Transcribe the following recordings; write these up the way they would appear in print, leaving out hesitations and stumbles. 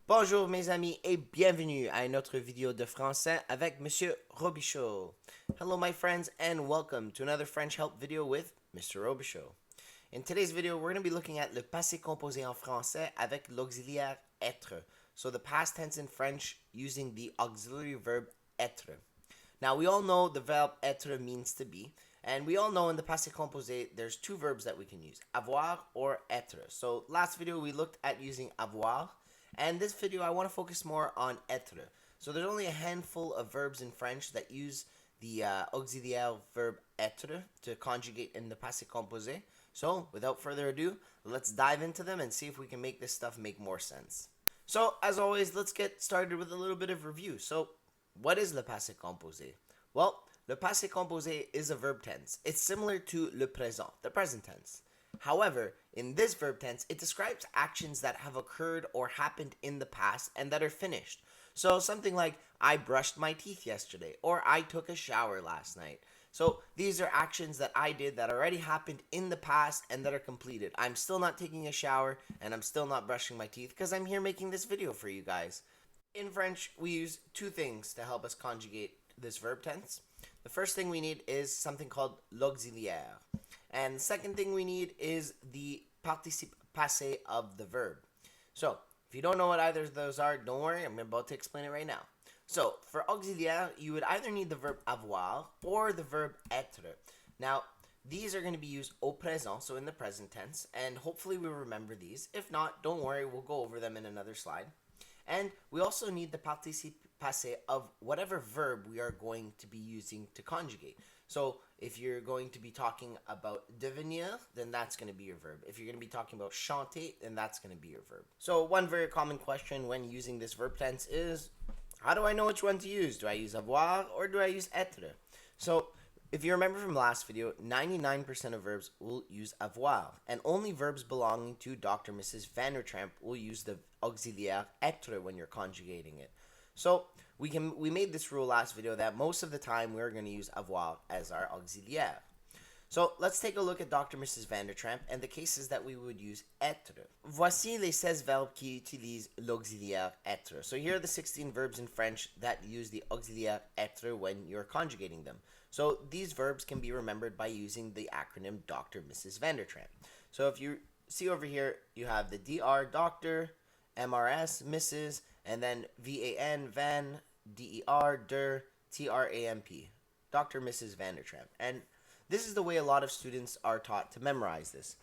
Bonjour mes amis et bienvenue à une autre vidéo de français avec Monsieur Robichaud. Hello my friends and welcome to another French help video with Mr. Robichaud. In today's video, we're going to be looking at le passé composé en français avec l'auxiliaire être. So the past tense in French using the auxiliary verb être. Now we all know the verb être means to be, and we all know in the passé composé there's two verbs that we can use, avoir or être. So last video we looked at using avoir, and this video I want to focus more on être. So there's only a handful of verbs in French that use the auxiliaire verb être to conjugate in the passé composé. So without further ado, let's dive into them and see if we can make this stuff make more sense. So as always, let's get started with a little bit of review. So what is le passé composé? Well, le passé composé is a verb tense. It's similar to le présent, the present tense. However, in this verb tense, it describes actions that have occurred or happened in the past and that are finished. So something like, I brushed my teeth yesterday, or I took a shower last night. So these are actions that I did that already happened in the past and that are completed. I'm still not taking a shower and I'm still not brushing my teeth because I'm here making this video for you guys. In French, we use two things to help us conjugate this verb tense. The first thing we need is something called l'auxiliaire. And the second thing we need is the participe passé of the verb. So, if you don't know what either of those are, don't worry, I'm about to explain it right now. So, for auxiliaire, you would either need the verb avoir or the verb être. Now, these are going to be used au présent, so in the present tense, and hopefully we remember these. If not, don't worry, we'll go over them in another slide. And we also need the participe passé of whatever verb we are going to be using to conjugate. So if you're going to be talking about devenir, then that's going to be your verb. If you're going to be talking about chanter, then that's going to be your verb. So one very common question when using this verb tense is, how do I know which one to use? Do I use avoir or do I use être? So if you remember from last video, 99% of verbs will use avoir, and only verbs belonging to Dr. Mrs. Vandertramp will use the auxiliaire être when you're conjugating it. So we made this rule last video that most of the time we're going to use avoir as our auxiliaire. So let's take a look at Dr. Mrs. Vandertramp and the cases that we would use être. Voici les 16 verbes qui utilisent l'auxiliaire être. So here are the 16 verbs in French that use the auxiliaire être when you're conjugating them. So these verbs can be remembered by using the acronym Dr. Mrs. Vandertramp. So if you see over here, you have the DR, Doctor, MRS, Mrs., and then VAN, Van, DER, Der, TRAMP, Dr. Mrs. Vandertramp. And this is the way a lot of students are taught to memorize this.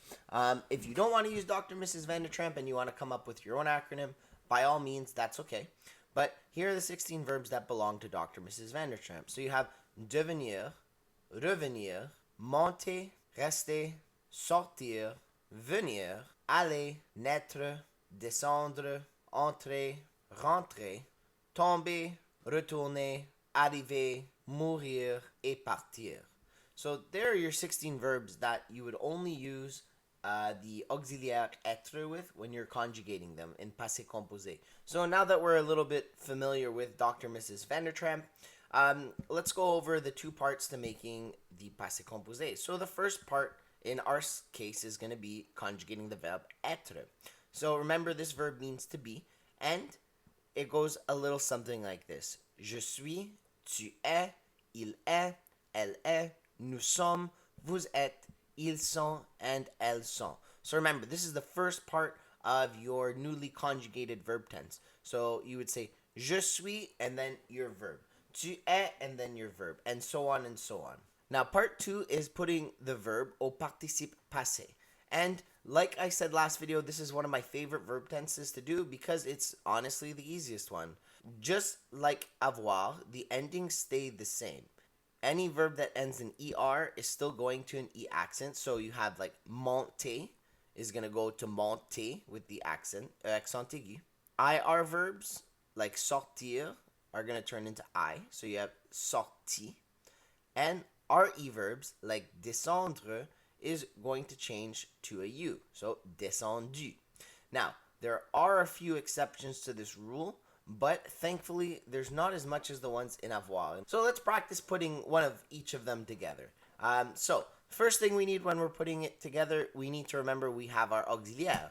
If you don't want to use Dr. Mrs. Vandertramp and you want to come up with your own acronym, by all means, that's okay. But here are the 16 verbs that belong to Dr. Mrs. Vandertramp. So you have devenir, revenir, monter, rester, sortir, venir, aller, naître, descendre, entrer, rentrer, tomber, retourner, arriver, mourir, et partir. So there are your 16 verbs that you would only use the auxiliaire être with when you're conjugating them in passé composé. So now that we're a little bit familiar with Dr. Mrs. Vandertramp, let's go over the two parts to making the passé composé. So the first part in our case is going to be conjugating the verb être. So remember, this verb means to be, and it goes a little something like this. Je suis, tu es, il est, elle est, nous sommes, vous êtes, ils sont, and elles sont. So remember, this is the first part of your newly conjugated verb tense. So you would say, je suis, and then your verb. Tu es, and then your verb, and so on and so on. Now, part two is putting the verb au participe passé. And like I said last video, this is one of my favorite verb tenses to do because it's honestly the easiest one. Just like avoir, the endings stay the same. Any verb that ends in ER is still going to an E accent. So you have like monter is going to go to monter with the accent aigu. IR verbs like sortir are going to turn into I. So you have sorti. And RE verbs like descendre is going to change to a U. So descendu. Now, there are a few exceptions to this rule, but thankfully there's not as much as the ones in avoir. So let's practice putting one of each of them together. So first thing we need when we're putting it together, we need to remember we have our auxiliaire.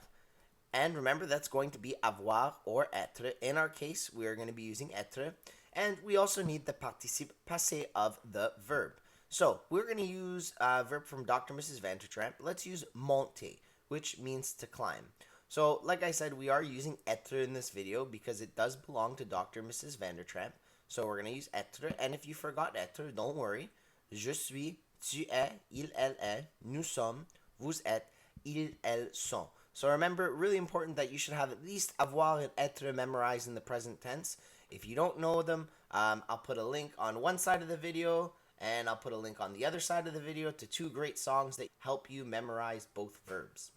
And remember, that's going to be avoir or être. In our case, we are going to be using être. And we also need the participe passé of the verb. So we're going to use a verb from Dr. Mrs. Vandertramp. Let's use monter, which means to climb. So like I said, we are using être in this video because it does belong to Dr. Mrs. Vandertramp. So we're going to use être. And if you forgot être, don't worry. Je suis, tu es, il, elle est, nous sommes, vous êtes, ils, elles sont. So remember, really important that you should have at least avoir and être memorized in the present tense. If you don't know them, I'll put a link on one side of the video and I'll put a link on the other side of the video to two great songs that help you memorize both verbs.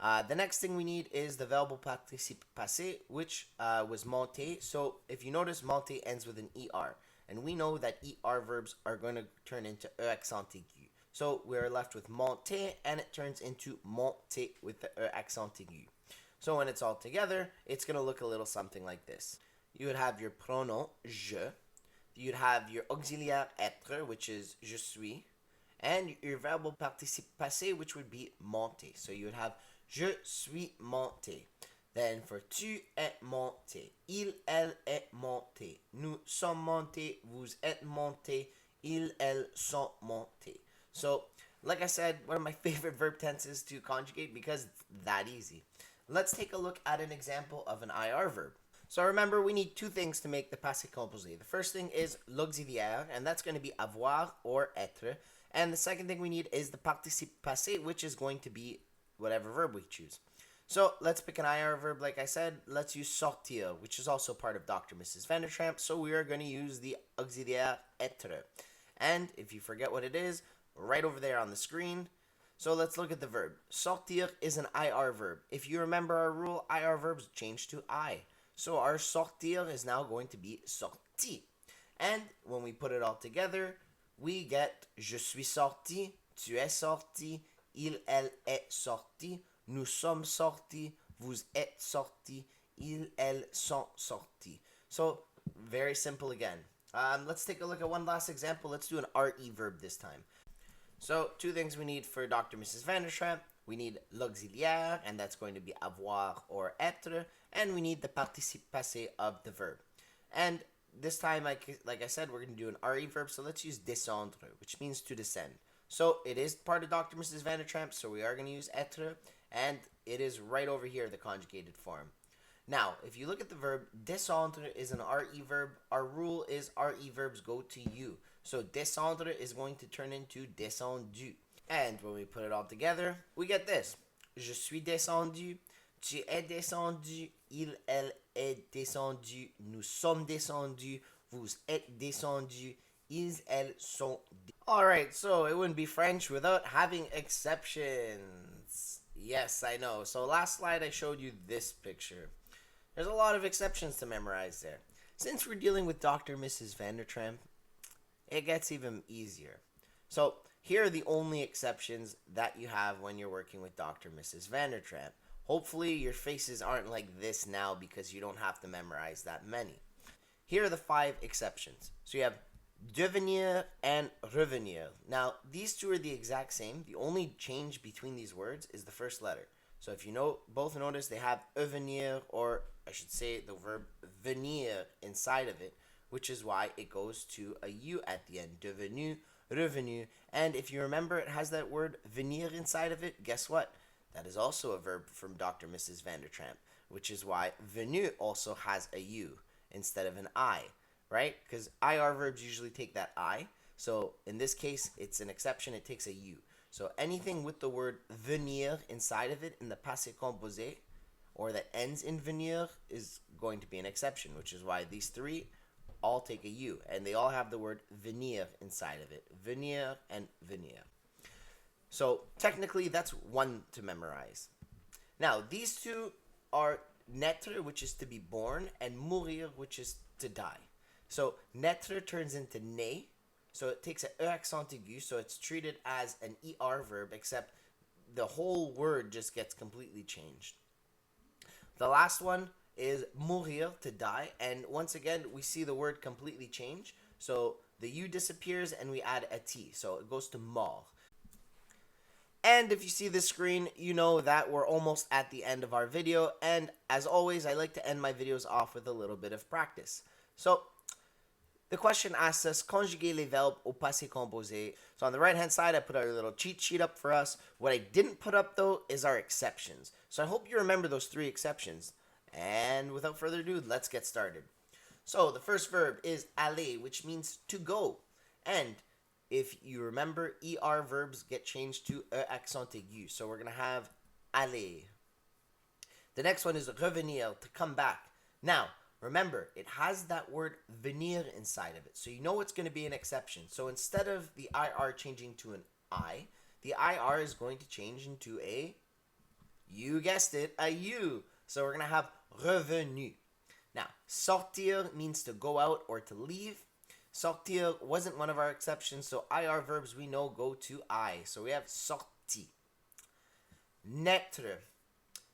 The next thing we need is the verbal participe passé, which was monter. So if you notice, monter ends with an er. And we know that er verbs are going to turn into e accent aigu. So we're left with monter, and it turns into monter with the e accent aigu. So when it's all together, it's going to look a little something like this. You would have your pronom je. You'd have your auxiliaire être, which is je suis. And your verbal participe passé, which would be monter. So you would have je suis monté. Then for tu es monté. Il, elle est monté. Nous sommes montés. Vous êtes montés. Ils, elles sont montés. So, like I said, one of my favorite verb tenses to conjugate because it's that easy. Let's take a look at an example of an IR verb. So remember, we need two things to make the passé composé. The first thing is l'auxiliaire, and that's going to be avoir or être. And the second thing we need is the participe passé, which is going to be whatever verb we choose. So let's pick an IR verb, like I said. Let's use sortir, which is also part of Dr. Mrs. Vandertramp. So we are going to use the auxiliaire être. And if you forget what it is, right over there on the screen. So let's look at the verb. Sortir is an IR verb. If you remember our rule, IR verbs change to I. So our sortir is now going to be sorti. And when we put it all together, we get je suis sorti, tu es sorti, il, elle est sorti, nous sommes sortis, vous êtes sortis, ils, elles sont sortis. So very simple again. Let's take a look at one last example. Let's do an RE verb this time. So two things we need for Dr. Mrs. Vandertramp. We need l'auxiliaire, and that's going to be avoir or être, and we need the participe passé of the verb. And this time, like I said, we're going to do an RE verb, so let's use descendre, which means to descend. So it is part of Dr. Mrs. Vandertramp, so we are going to use être, and it is right over here, the conjugated form. Now, if you look at the verb, descendre is an RE verb. Our rule is RE verbs go to you. So descendre is going to turn into descendu. And when we put it all together, we get this. Je suis descendu, tu es descendu, il, elle est descendu, nous sommes descendus, vous êtes descendus, ils, elles sont. Alright, so it wouldn't be French without having exceptions. Yes, I know. So last slide I showed you this picture. There's a lot of exceptions to memorize there. Since we're dealing with Dr. Mrs. Vandertramp, it gets even easier. So here are the only exceptions that you have when you're working with Dr. Mrs. Vandertramp. Hopefully your faces aren't like this now because you don't have to memorize that many. Here are the 5 exceptions. So you have devenir and revenir. Now, these two are the exact same. The only change between these words is the first letter. So if you both notice, they have revenir, or I should say the verb venir inside of it, which is why it goes to a U at the end. Devenu, revenu. And if you remember, it has that word venir inside of it. Guess what? That is also a verb from Dr. Mrs. Vandertramp, which is why venu also has a U instead of an I, right? Because IR verbs usually take that I. So in this case, it's an exception. It takes a U. So anything with the word venir inside of it in the passé composé, or that ends in venir, is going to be an exception, which is why these 3 all take a U, and they all have the word venir inside of it. Venir and venir. So technically, that's 1 to memorize. Now, these 2 are naître, which is to be born, and mourir, which is to die. So naître turns into né, so it takes an e accent aigu, so it's treated as an er verb, except the whole word just gets completely changed. The last one is mourir, to die, and once again we see the word completely change, so the U disappears and we add a T, so it goes to mort. And if you see this screen, you know that we're almost at the end of our video. And as always, I like to end my videos off with a little bit of practice. So the question asks us, conjuguer les verbes au passé composé. So on the right-hand side, I put our little cheat sheet up for us. What I didn't put up, though, is our exceptions. So I hope you remember those 3 exceptions. And without further ado, let's get started. So the first verb is aller, which means to go. And if you remember, ER verbs get changed to E accent aigu. So we're going to have aller. The next one is revenir, to come back. Now, remember, it has that word venir inside of it. So you know it's going to be an exception. So instead of the IR changing to an I, the IR is going to change into a, you guessed it, a U. So we're going to have revenu. Now, sortir means to go out or to leave. Sortir wasn't one of our exceptions, so IR verbs we know go to I. So we have sorti. Naître.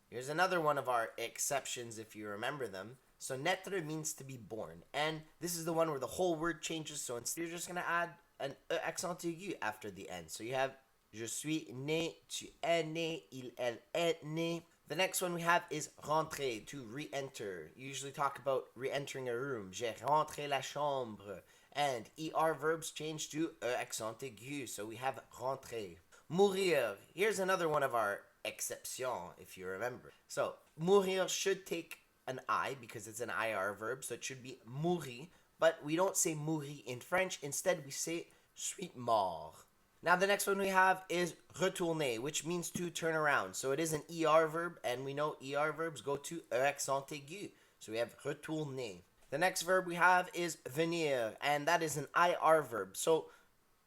Here's another one of our exceptions if you remember them. So naître means to be born. And this is the one where the whole word changes. So instead you're just going to add an E accent aigu after the end. So you have je suis né, tu es né, il, elle est né. The next one we have is rentrer, to re-enter. You usually talk about re-entering a room. J'ai rentré la chambre. And ER verbs change to E accent aigu. So we have rentrer. Mourir. Here's another one of our exceptions, if you remember. So mourir should take an I because it's an IR verb. So it should be mourir. But we don't say mourir in French. Instead, we say suis mort. Now the next one we have is retourner, which means to turn around. So it is an ER verb, and we know ER verbs go to E accent aigu. So we have retourner. The next verb we have is venir, and that is an IR verb. So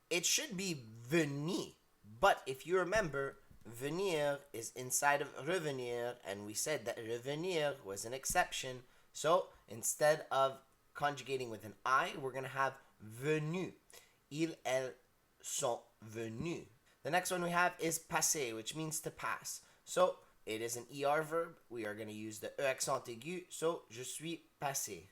it should be venir, but if you remember, venir is inside of revenir, and we said that revenir was an exception. So instead of conjugating with an I, we're going to have venu. Ils, elles sont venus. The next one we have is passer, which means to pass. So it is an ER verb. We are going to use the E accent aigu. So je suis passé.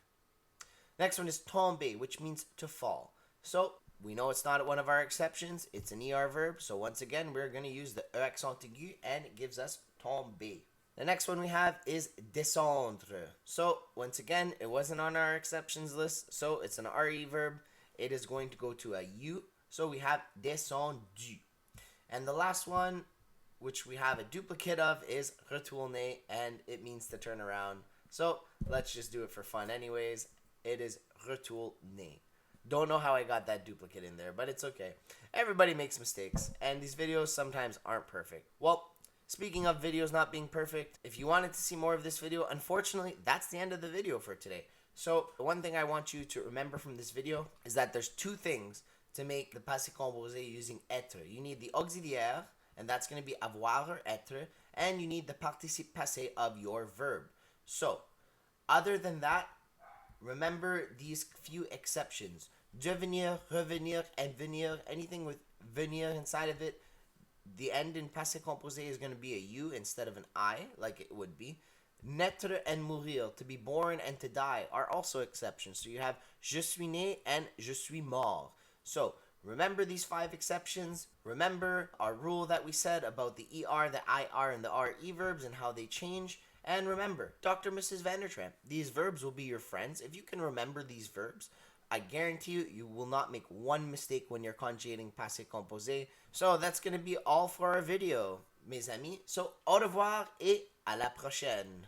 Next one is tomber, which means to fall. So we know it's not one of our exceptions. It's an ER verb. So once again, we're going to use the E accent aigu, and it gives us tomber. The next one we have is descendre. So once again, it wasn't on our exceptions list. So it's an RE verb. It is going to go to a U. So we have descendu. And the last one, which we have a duplicate of, is retourner, and it means to turn around. So let's just do it for fun anyways. It is retourner. Don't know how I got that duplicate in there, but it's okay. Everybody makes mistakes, and these videos sometimes aren't perfect. Well, speaking of videos not being perfect, if you wanted to see more of this video, unfortunately, that's the end of the video for today. So the one thing I want you to remember from this video is that there's 2 things to make the Passé Composé using être. You need the Auxiliaire, and that's going to be avoir or être, and you need the participe passé of your verb. So, other than that, remember these few exceptions. Devenir, revenir, and venir. Anything with venir inside of it, the end in Passé Composé is going to be a U instead of an I, like it would be. Naître and mourir, to be born and to die, are also exceptions. So you have je suis né and je suis mort. So remember these 5 exceptions. Remember our rule that we said about the ER, the IR, and the RE verbs and how they change. And remember, Dr. Mrs. Vandertramp, these verbs will be your friends. If you can remember these verbs, I guarantee you, you will not make one mistake when you're conjugating Passé Composé. So that's going to be all for our video, mes amis. So au revoir et à la prochaine.